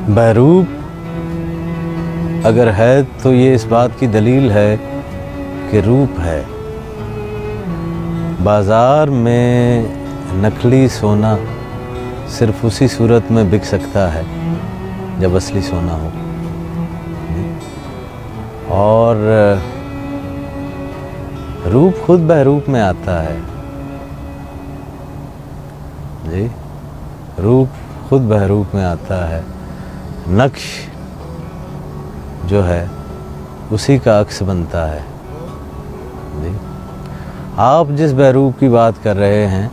بہروپ اگر ہے تو یہ اس بات کی دلیل ہے کہ روپ ہے۔ بازار میں نقلی سونا صرف اسی صورت میں بک سکتا ہے جب اصلی سونا ہو، اور روپ خود بہروپ میں آتا ہے جی، روپ خود بہروپ میں آتا ہے، نقش جو ہے اسی کا عکس بنتا ہے جی۔ آپ جس بہروپ کی بات کر رہے ہیں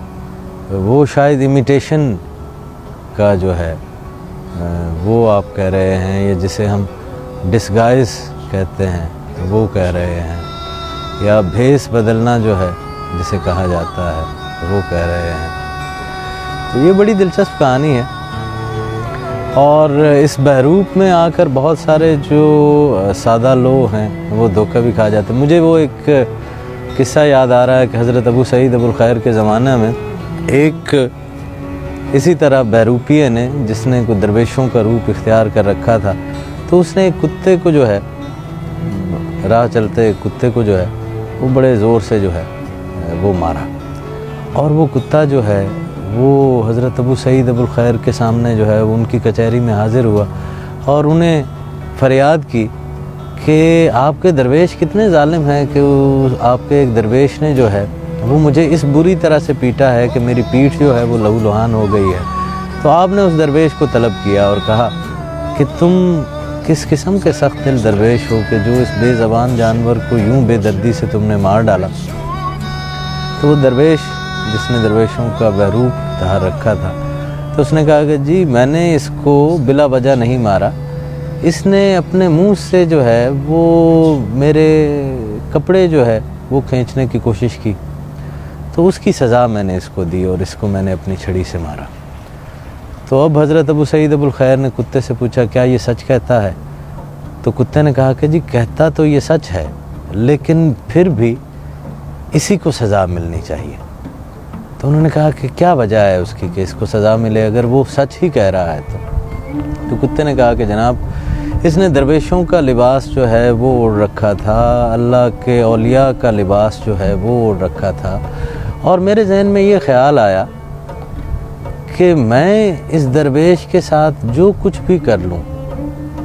وہ شاید امیٹیشن کا جو ہے وہ آپ کہہ رہے ہیں، یا جسے ہم ڈسگائز کہتے ہیں وہ کہہ رہے ہیں، یا بھیس بدلنا جو ہے جسے کہا جاتا ہے وہ کہہ رہے ہیں۔ تو یہ بڑی دلچسپ کہانی ہے، اور اس بہروپ میں آ کر بہت سارے جو سادہ لوگ ہیں وہ دھوکہ بھی کھا جاتے ہیں۔ مجھے وہ ایک قصہ یاد آ رہا ہے کہ حضرت ابو سعید ابو الخیر کے زمانہ میں ایک اسی طرح بہروپیے نے، جس نے کوئی درویشوں کا روپ اختیار کر رکھا تھا، تو اس نے ایک کتے کو جو ہے، راہ چلتے ایک کتے کو جو ہے وہ بڑے زور سے جو ہے وہ مارا، اور وہ کتا جو ہے وہ حضرت ابو سعید ابو الخیر کے سامنے جو ہے وہ ان کی کچہری میں حاضر ہوا، اور انہیں فریاد کی کہ آپ کے درویش کتنے ظالم ہیں کہ آپ کے ایک درویش نے جو ہے وہ مجھے اس بری طرح سے پیٹا ہے کہ میری پیٹھ جو ہے وہ لہو لہان ہو گئی ہے۔ تو آپ نے اس درویش کو طلب کیا اور کہا کہ تم کس قسم کے سخت دل درویش ہو کہ جو اس بے زبان جانور کو یوں بے دردی سے تم نے مار ڈالا۔ تو وہ درویش، جس نے درویشوں کا بہروپ دھار رکھا تھا، تو اس نے کہا کہ جی میں نے اس کو بلا وجہ نہیں مارا، اس نے اپنے منہ سے جو ہے وہ میرے کپڑے جو ہے وہ کھینچنے کی کوشش کی، تو اس کی سزا میں نے اس کو دی، اور اس کو میں نے اپنی چھڑی سے مارا۔ تو اب حضرت ابو سعید ابو الخیر نے کتے سے پوچھا کیا یہ سچ کہتا ہے؟ تو کتے نے کہا کہ جی کہتا تو یہ سچ ہے، لیکن پھر بھی اسی کو سزا ملنی چاہیے۔ تو انہوں نے کہا کہ کیا وجہ ہے اس کی کہ اس کو سزا ملے اگر وہ سچ ہی کہہ رہا ہے؟ تو کتے نے کہا کہ جناب اس نے درویشوں کا لباس جو ہے وہ اوڑھ رکھا تھا، اللہ کے اولیاء کا لباس جو ہے وہ اوڑھ رکھا تھا، اور میرے ذہن میں یہ خیال آیا کہ میں اس درویش کے ساتھ جو کچھ بھی کر لوں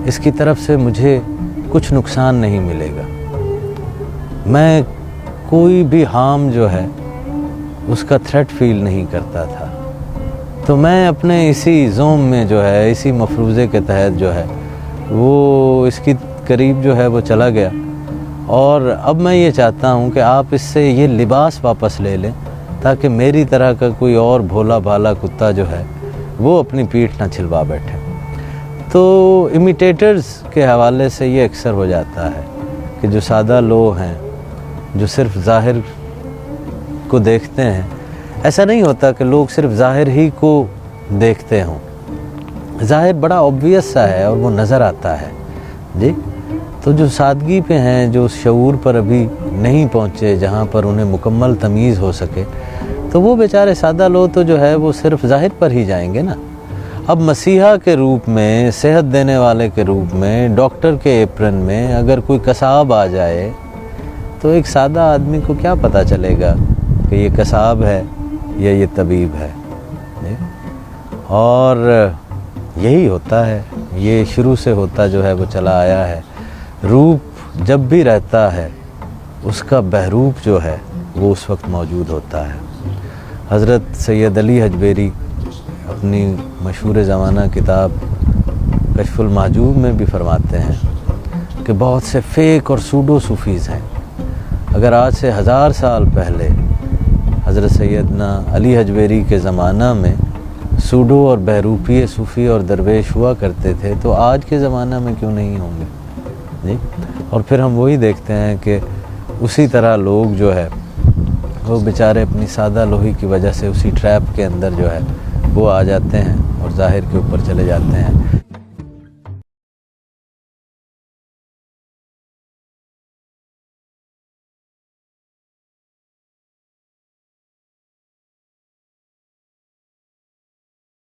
اس کی طرف سے مجھے کچھ نقصان نہیں ملے گا، میں کوئی بھی ہارم جو ہے اس کا تھریٹ فیل نہیں کرتا تھا۔ تو میں اپنے اسی زوم میں جو ہے، اسی مفروضے کے تحت جو ہے وہ اس کی قریب جو ہے وہ چلا گیا، اور اب میں یہ چاہتا ہوں کہ آپ اس سے یہ لباس واپس لے لیں تاکہ میری طرح کا کوئی اور بھولا بھالا کتا جو ہے وہ اپنی پیٹھ نہ چھلوا بیٹھے۔ تو امیٹیٹرز کے حوالے سے یہ اکثر ہو جاتا ہے کہ جو سادہ لوگ ہیں، جو صرف ظاہر کو دیکھتے ہیں، ایسا نہیں ہوتا کہ لوگ صرف ظاہر ہی کو دیکھتے ہوں، ظاہر بڑا obvious سا ہے اور وہ نظر آتا ہے جی۔ تو جو سادگی پہ ہیں، جو اس شعور پر ابھی نہیں پہنچے جہاں پر انہیں مکمل تمیز ہو سکے، تو وہ بیچارے سادہ لوگ تو جو ہے وہ صرف ظاہر پر ہی جائیں گے نا۔ اب مسیحا کے روپ میں، صحت دینے والے کے روپ میں، ڈاکٹر کے ایپرن میں اگر کوئی قصاب آ جائے تو ایک سادہ آدمی کو کیا پتہ چلے گا کہ یہ قصاب ہے یا یہ طبیب ہے؟ اور یہی ہوتا ہے، یہ شروع سے ہوتا جو ہے وہ چلا آیا ہے۔ روپ جب بھی رہتا ہے اس کا بہروپ جو ہے وہ اس وقت موجود ہوتا ہے۔ حضرت سید علی حجویری اپنی مشہور زمانہ کتاب کشف المحجوب میں بھی فرماتے ہیں کہ بہت سے فیک اور سوڈو صوفیز ہیں۔ اگر آج سے 1000 سال پہلے حضرت سیدنا علی حجویری کے زمانہ میں سوڈو اور بہروپی صوفی اور درویش ہوا کرتے تھے تو آج کے زمانہ میں کیوں نہیں ہوں گے جی؟ اور پھر ہم وہی دیکھتے ہیں کہ اسی طرح لوگ جو ہے وہ بیچارے اپنی سادہ لوہی کی وجہ سے اسی ٹریپ کے اندر جو ہے وہ آ جاتے ہیں اور ظاہر کے اوپر چلے جاتے ہیں۔